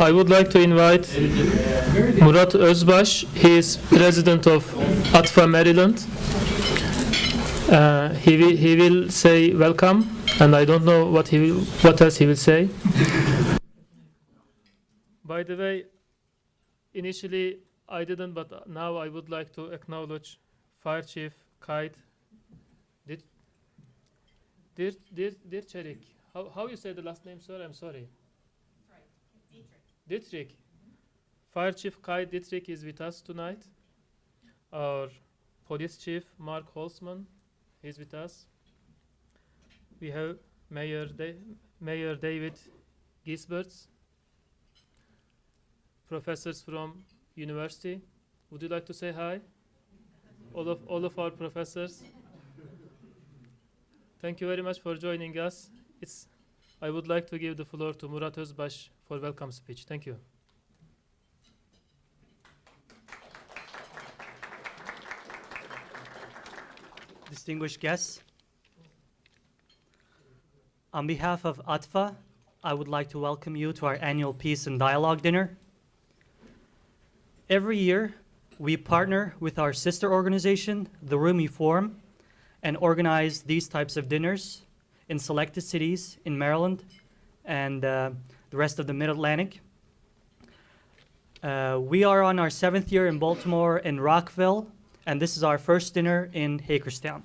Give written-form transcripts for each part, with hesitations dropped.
I would like to invite Murat Özbaş. He is president of ATFA Maryland. He will say welcome, and I don't know what else he will say. By the way, initially I didn't, but now I would like to acknowledge Fire Chief Kite Dirçerik. How you say the last name, sir? I'm sorry. Dietrich. Fire Chief Kai Dietrich is with us tonight. Our Police Chief Mark Holzman is with us. We have Mayor David Gisberts, professors from university. Would you like to say hi? All of our professors. Thank you very much for joining us. I would like to give the floor to Murat Özbaş for welcome speech. Thank you. Distinguished guests, on behalf of ATFA, I would like to welcome you to our annual Peace and Dialogue Dinner. Every year, we partner with our sister organization, the Rumi Forum, and organize these types of dinners in selected cities in Maryland and the rest of the Mid-Atlantic. We are on our 7th year in Baltimore and Rockville, and this is our first dinner in Hagerstown.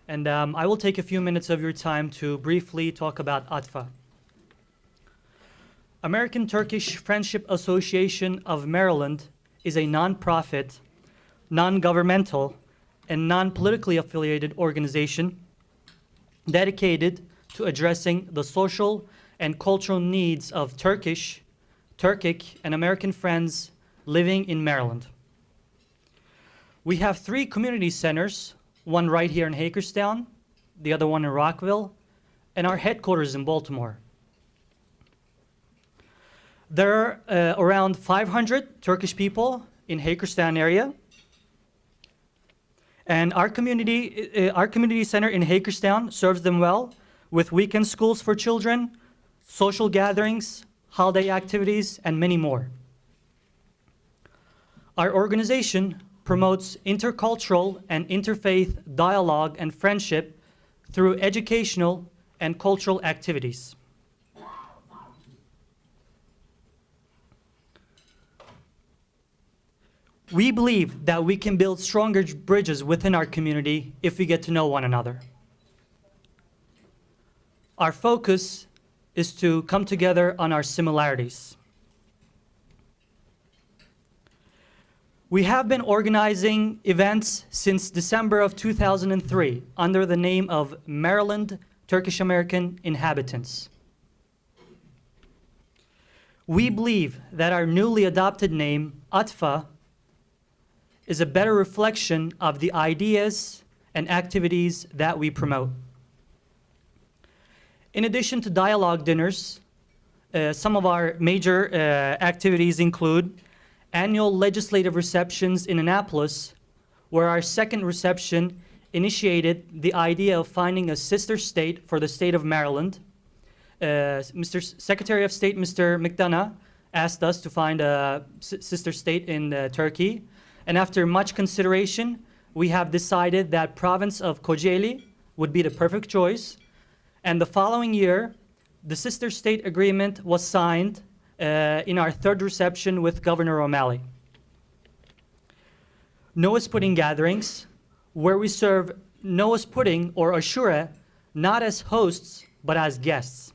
And I will take a few minutes of your time to briefly talk about ATFA. American Turkish Friendship Association of Maryland is a nonprofit, non-governmental, and non-politically affiliated organization dedicated to addressing the social and cultural needs of Turkic, and American friends living in Maryland. We have 3 community centers, one right here in Hagerstown, the other one in Rockville, and our headquarters in Baltimore. There are around 500 Turkish people in Hagerstown area. And our community center in Hagerstown serves them well with weekend schools for children, social gatherings, holiday activities, and many more. Our organization promotes intercultural and interfaith dialogue and friendship through educational and cultural activities. We believe that we can build stronger bridges within our community if we get to know one another. Our focus is to come together on our similarities. We have been organizing events since December of 2003 under the name of Maryland Turkish American Inhabitants. We believe that our newly adopted name, ATFA, is a better reflection of the ideas and activities that we promote. In addition to dialogue dinners, some of our major activities include annual legislative receptions in Annapolis, where our second reception initiated the idea of finding a sister state for the state of Maryland. Mr. Secretary of State, Mr. McDonough, asked us to find a sister state in Turkey. And after much consideration, we have decided that province of Kocaeli would be the perfect choice. And the following year, the sister state agreement was signed in our third reception with Governor O'Malley. Noah's Pudding gatherings, where we serve Noah's Pudding or Ashura not as hosts, but as guests.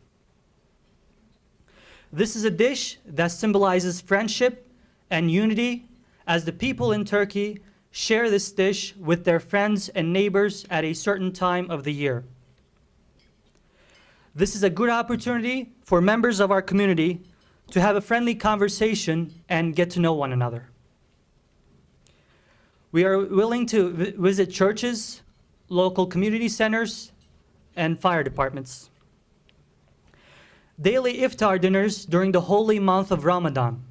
This is a dish that symbolizes friendship and unity as the people in Turkey share this dish with their friends and neighbors at a certain time of the year. This is a good opportunity for members of our community to have a friendly conversation and get to know one another. We are willing to visit churches, local community centers, and fire departments. Daily iftar dinners during the holy month of Ramadan.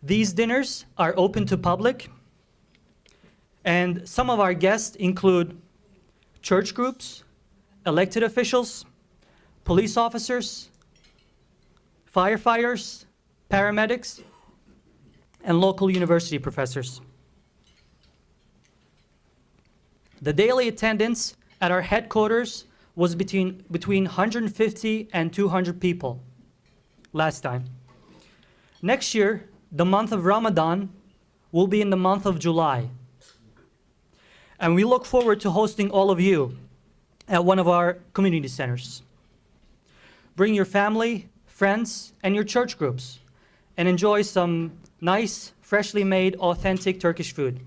These dinners are open to public, and some of our guests include church groups, elected officials, police officers, firefighters, paramedics, and local university professors. The daily attendance at our headquarters was between 150 and 200 people last time. Next year, the month of Ramadan will be in the month of July. And we look forward to hosting all of you at one of our community centers. Bring your family, friends, and your church groups and enjoy some nice, freshly made, authentic Turkish food.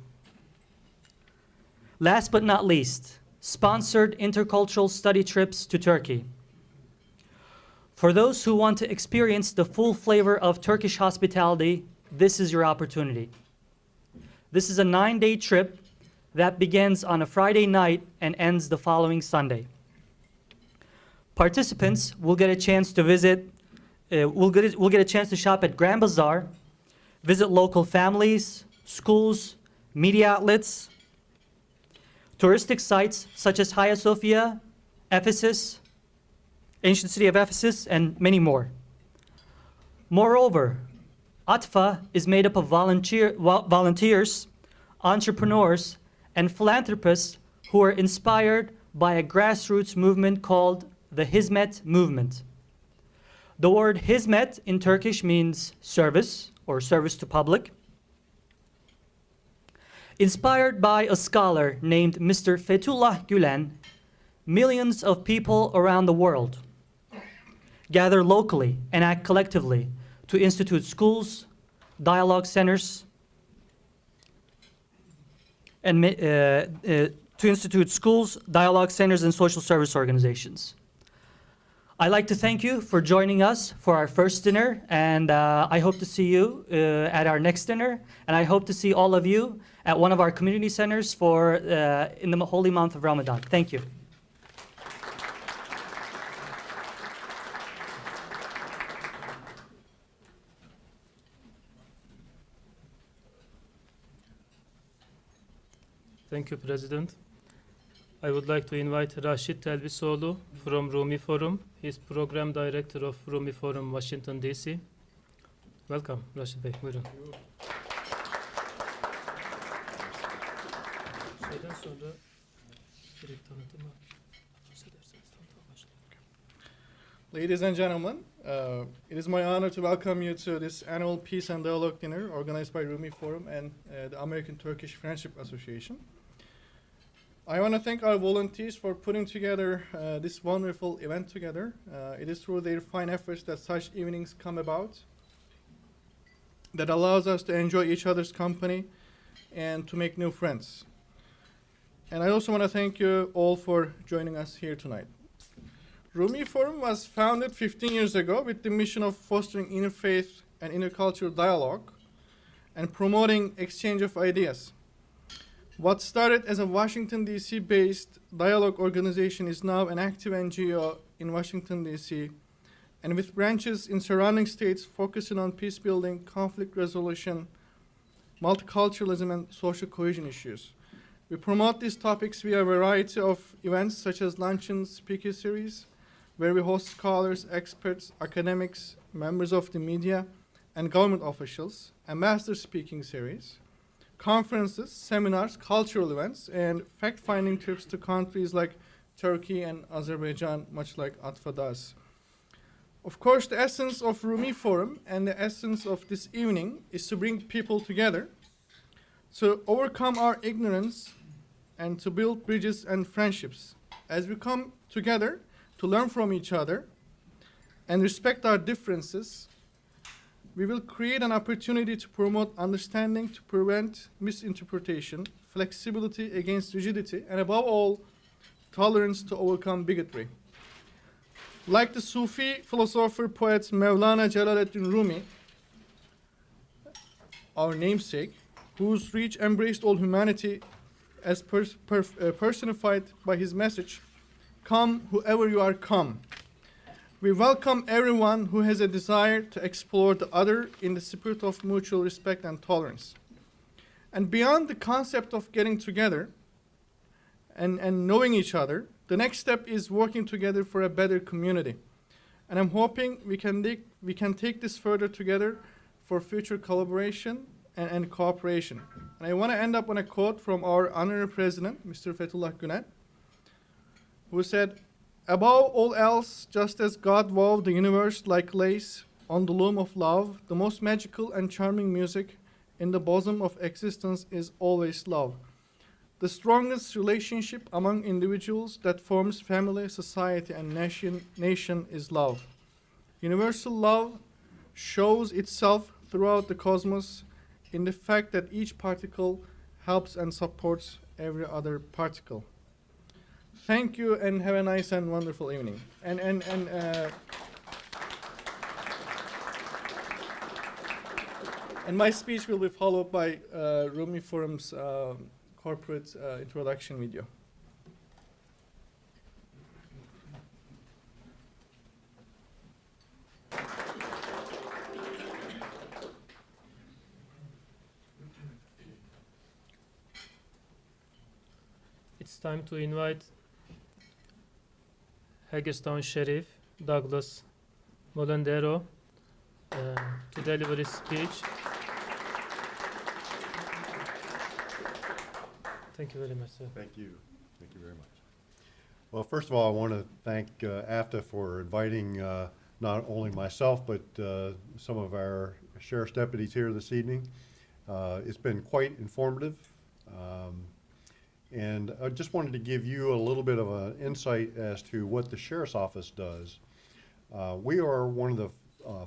Last but not least, sponsored intercultural study trips to Turkey. For those who want to experience the full flavor of Turkish hospitality, this is your opportunity. This is a 9-day trip that begins on a Friday night and ends the following Sunday. Participants will get a chance to visit, will get a chance to shop at Grand Bazaar, visit local families, schools, media outlets, touristic sites such as Hagia Sophia, Ephesus, ancient city of Ephesus, and many more. Moreover, ATFA is made up of volunteers, entrepreneurs, and philanthropists who are inspired by a grassroots movement called the Hizmet movement. The word Hizmet in Turkish means service or service to public. Inspired by a scholar named Mr. Fethullah Gülen, millions of people around the world gather locally and act collectively to institute schools, dialogue centers, and social service organizations. I'd like to thank you for joining us for our first dinner, and I hope to see you at our next dinner, and I hope to see all of you at one of our community centers in the holy month of Ramadan. Thank you. Thank you, President. I would like to invite Rashid Telvisoğlu from Rumi Forum. He's Program Director of Rumi Forum, Washington, D.C. Welcome, Rashid Bey. Buyurun. Şeyden sonra direkt tanıtıma bahsederseniz tanıtıma başlayalım. Ladies and gentlemen, it is my honor to welcome you to this annual Peace and Dialogue Dinner organized by Rumi Forum and the American Turkish Friendship Association. I want to thank our volunteers for putting together this wonderful event together. It is through their fine efforts that such evenings come about, that allows us to enjoy each other's company and to make new friends. And I also want to thank you all for joining us here tonight. Rumi Forum was founded 15 years ago with the mission of fostering interfaith and intercultural dialogue and promoting exchange of ideas. What started as a Washington, D.C. based dialogue organization is now an active NGO in Washington, D.C., and with branches in surrounding states focusing on peace building, conflict resolution, multiculturalism, and social cohesion issues. We promote these topics via a variety of events such as luncheons, speaker series, where we host scholars, experts, academics, members of the media, and government officials, ambassador speaking series, conferences, seminars, cultural events, and fact-finding trips to countries like Turkey and Azerbaijan, much like ATFA does. Of course, the essence of Rumi Forum and the essence of this evening is to bring people together, to overcome our ignorance, and to build bridges and friendships. As we come together to learn from each other and respect our differences, we will create an opportunity to promote understanding, to prevent misinterpretation, flexibility against rigidity, and above all, tolerance to overcome bigotry. Like the Sufi philosopher poet Mevlana Celaleddin Rumi, our namesake, whose reach embraced all humanity as personified by his message, "Come, whoever you are, come." We welcome everyone who has a desire to explore the other in the spirit of mutual respect and tolerance. And beyond the concept of getting together and knowing each other, the next step is working together for a better community. And I'm hoping we can take this further together for future collaboration and cooperation. And I want to end up on a quote from our honorary president, Mr. Fethullah Gülen, who said, "Above all else, just as God wove the universe like lace on the loom of love, the most magical and charming music in the bosom of existence is always love. The strongest relationship among individuals that forms family, society, and nation is love. Universal love shows itself throughout the cosmos in the fact that each particle helps and supports every other particle." Thank you, and have a nice and wonderful evening. And my speech will be followed by Rumi Forum's corporate introduction video. It's time to invite Hagerstown Sheriff Douglas Molendero to deliver his speech. Thank you very much, sir. Thank you. Thank you very much. Well, first of all, I want to thank AFTA for inviting not only myself, but some of our sheriff's deputies here this evening. It's been quite informative. And I just wanted to give you a little bit of an insight as to what the Sheriff's Office does. We are one of the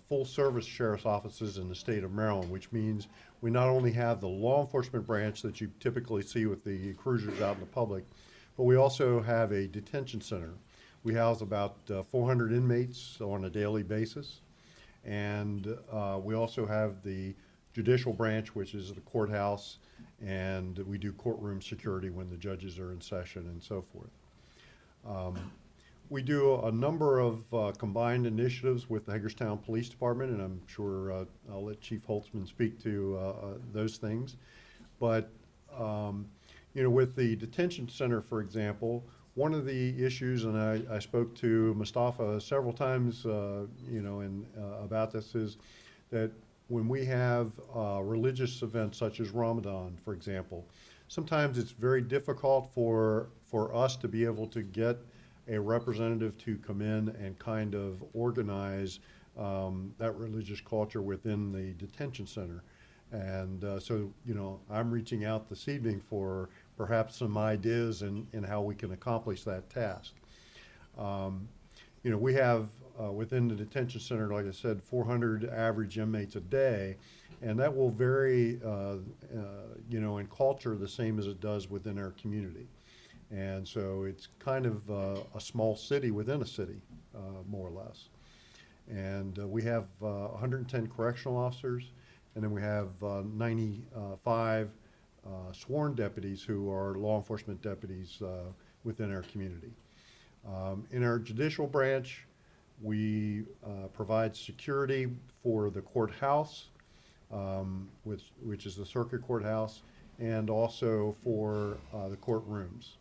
full-service sheriff's offices in the state of Maryland, which means we not only have the law enforcement branch that you typically see with the cruisers out in the public, but we also have a detention center. We house about 400 inmates on a daily basis. And we also have the judicial branch, which is the courthouse, and we do courtroom security when the judges are in session and so forth. We do a number of combined initiatives with the Hagerstown Police Department, and I'm sure I'll let Chief Holtzman speak to those things. But you know, with the detention center, for example, one of the issues, and I spoke to Mustafa several times, you know, about this, is that when we have religious events such as Ramadan, for example, sometimes it's very difficult for us to be able to get a representative to come in and kind of organize that religious culture within the detention center. And so, you know, I'm reaching out this evening for perhaps some ideas in how we can accomplish that task. You know, we have within the detention center, like I said, 400 average inmates a day, and that will vary, you know, in culture the same as it does within our community. And so it's kind of a small city within a city, more or less. And we have 110 correctional officers, and then we have 95 sworn deputies who are law enforcement deputies within our community. In our judicial branch, we provide security for the courthouse, which is the circuit courthouse, and also for the courtrooms.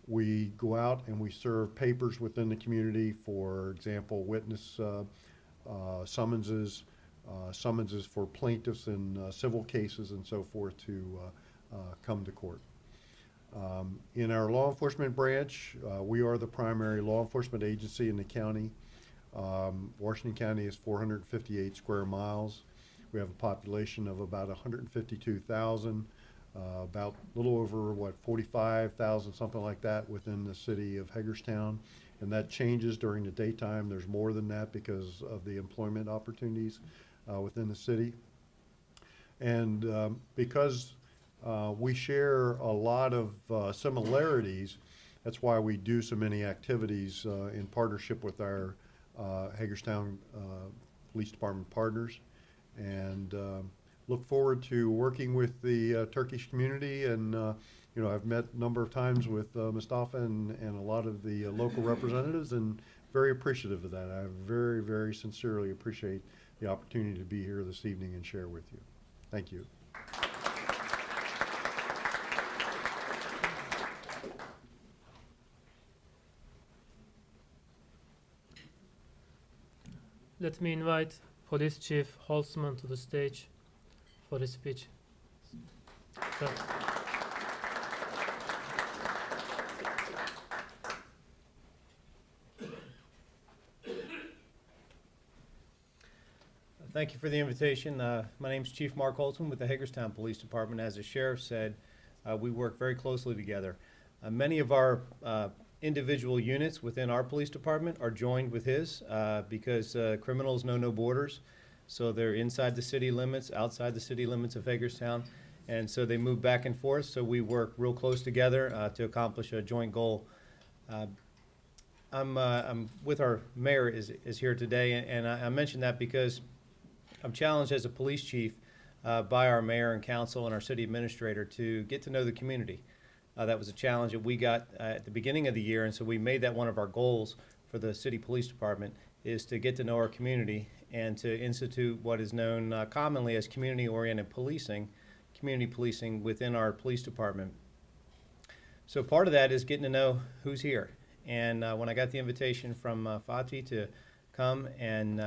We go out and we serve papers within the community, for example, witness summonses, summonses for plaintiffs in civil cases and so forth to come to court. In our law enforcement branch, we are the primary law enforcement agency in the county. Washington County is 458 square miles. We have a population of about 152,000, about a little over, 45,000, something like that, within the city of Hagerstown. And that changes during the daytime. There's more than that because of the employment opportunities within the city. And because we share a lot of similarities, that's why we do so many activities in partnership with our Hagerstown Police Department partners, and look forward to working with the Turkish community. And you know, I've met a number of times with Mustafa and a lot of the local representatives, and very appreciative of that. I very, very sincerely appreciate the opportunity to be here this evening and share with you. Thank you. let me invite Police Chief Holzman to the stage for his speech. So, Thank you for the invitation. My name is Chief Mark Holtzman with the Hagerstown Police Department. As the sheriff said, we work very closely together. Many of our individual units within our police department are joined with his because criminals know no borders. So they're inside the city limits, outside the city limits of Hagerstown, and so they move back and forth. So we work real close together to accomplish a joint goal. I'm with our mayor is here today, and I mention that because I'm challenged as a police chief by our mayor and council and our city administrator to get to know the community. That was a challenge that we got at the beginning of the year, and so we made that one of our goals for the city police department, is to get to know our community and to institute what is known commonly as community-oriented policing, community policing within our police department. So part of that is getting to know who's here. And when I got the invitation from Fatih to come and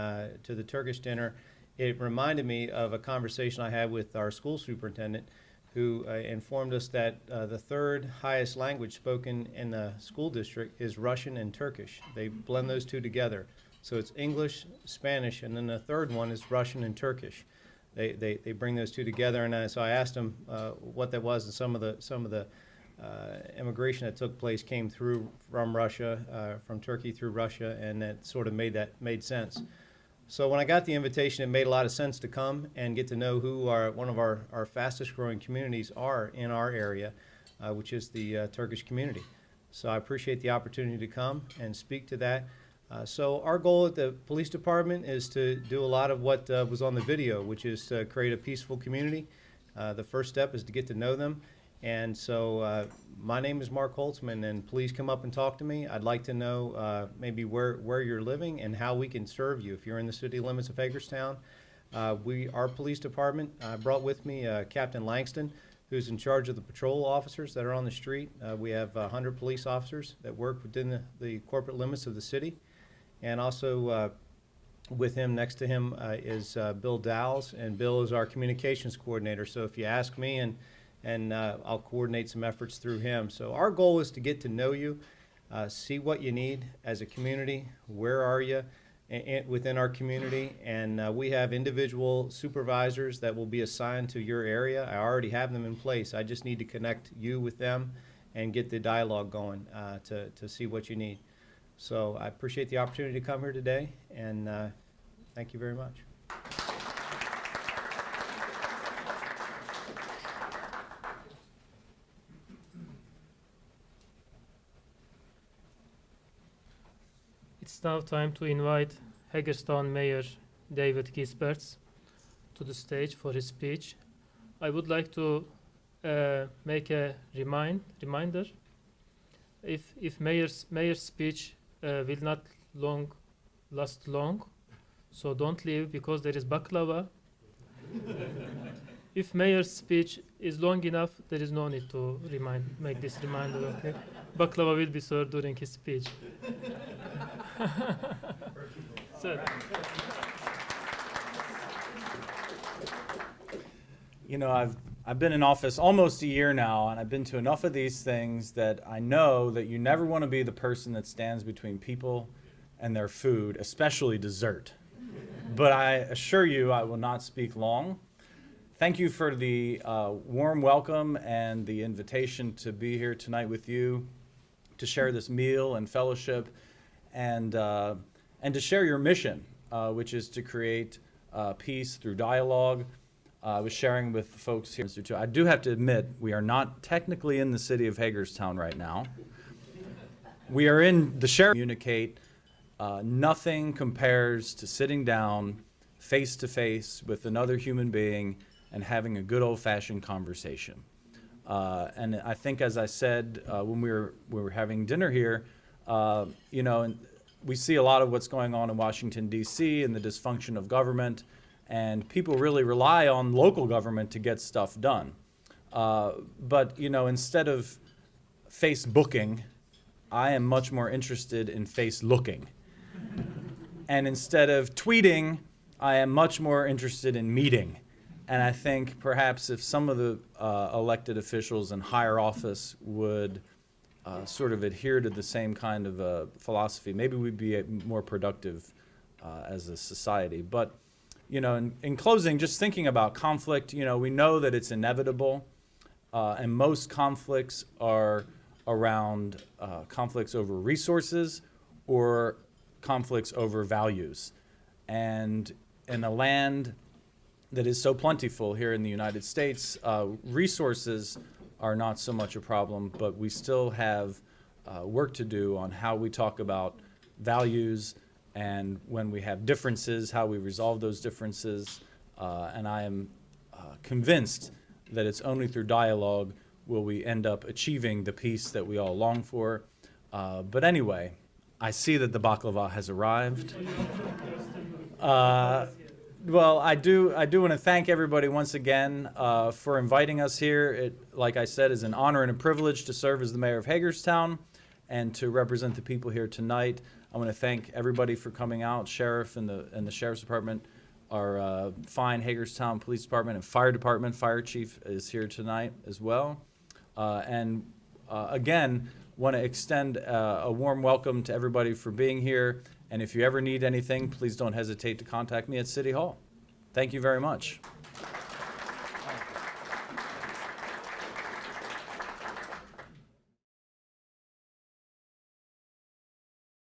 to the Turkish dinner, it reminded me of a conversation I had with our school superintendent, who informed us that the third highest language spoken in the school district is Russian and Turkish. They blend those two together. So it's English, Spanish, and then the third one is Russian and Turkish. They bring those two together, and so I asked him what that was, and some of the immigration that took place came through from Russia, from Turkey through Russia, and that sort of made sense. So when I got the invitation, it made a lot of sense to come and get to know who one of our fastest growing communities are in our area, which is the Turkish community. So I appreciate the opportunity to come and speak to that. So our goal at the police department is to do a lot of what was on the video, which is to create a peaceful community. The first step is to get to know them. And so my name is Mark Holtzman, and please come up and talk to me. I'd like to know maybe where you're living and how we can serve you. If you're in the city limits of Hagerstown, our police department, I brought with me Captain Langston, who's in charge of the patrol officers that are on the street. We have 100 police officers that work within the corporate limits of the city. And also with him, next to him, is Bill Dowles, and Bill is our communications coordinator. So if you ask me, and I'll coordinate some efforts through him. So our goal is to get to know you, see what you need as a community, where are you within our community, and we have individual supervisors that will be assigned to your area. I already have them in place. I just need to connect you with them and get the dialogue going to see what you need. So I appreciate the opportunity to come here today, and thank you very much. it's now time to invite Hagerstown Mayor David Gisberts to the stage for his speech. I would like to make a reminder. If mayor's speech will not last long, so don't leave because there is baklava. If mayor's speech is long enough, there is no need to make this reminder. Okay, baklava will be served during his speech. So, You know, I've been in office almost a year now, and I've been to enough of these things that I know that you never want to be the person that stands between people and their food, especially dessert. But I assure you I will not speak long. Thank you for the warm welcome and the invitation to be here tonight with you, to share this meal and fellowship, and to share your mission, which is to create peace through dialogue. I was sharing with the folks here. I do have to admit, we are not technically in the city of Hagerstown right now. We are in the sheriff. Communicate. Nothing compares to sitting down face to face with another human being and having a good old-fashioned conversation. And I think, as I said when we were having dinner here, you know, and we see a lot of what's going on in Washington, D.C. and the dysfunction of government, and people really rely on local government to get stuff done. But, you know, instead of Facebooking, I am much more interested in face-looking. And instead of tweeting, I am much more interested in meeting. And I think perhaps if some of the elected officials in higher office would sort of adhere to the same kind of philosophy, maybe we'd be more productive as a society. But, you know, in closing, just thinking about conflict, you know, we know that it's inevitable, and most conflicts are around conflicts over resources or conflicts over values. And in a land that is so plentiful here in the United States, resources are not so much a problem, but we still have work to do on how we talk about values, and when we have differences, how we resolve those differences. And I am convinced that it's only through dialogue will we end up achieving the peace that we all long for. But anyway, I see that the baklava has arrived. Well, I do want to thank everybody once again for inviting us here. It, like I said, is an honor and a privilege to serve as the mayor of Hagerstown and to represent the people here tonight. I want to thank everybody for coming out, Sheriff and the Sheriff's Department, our fine Hagerstown Police Department and Fire Department. Fire Chief is here tonight as well. Again, want to extend a warm welcome to everybody for being here. And if you ever need anything, please don't hesitate to contact me at City Hall. Thank you very much.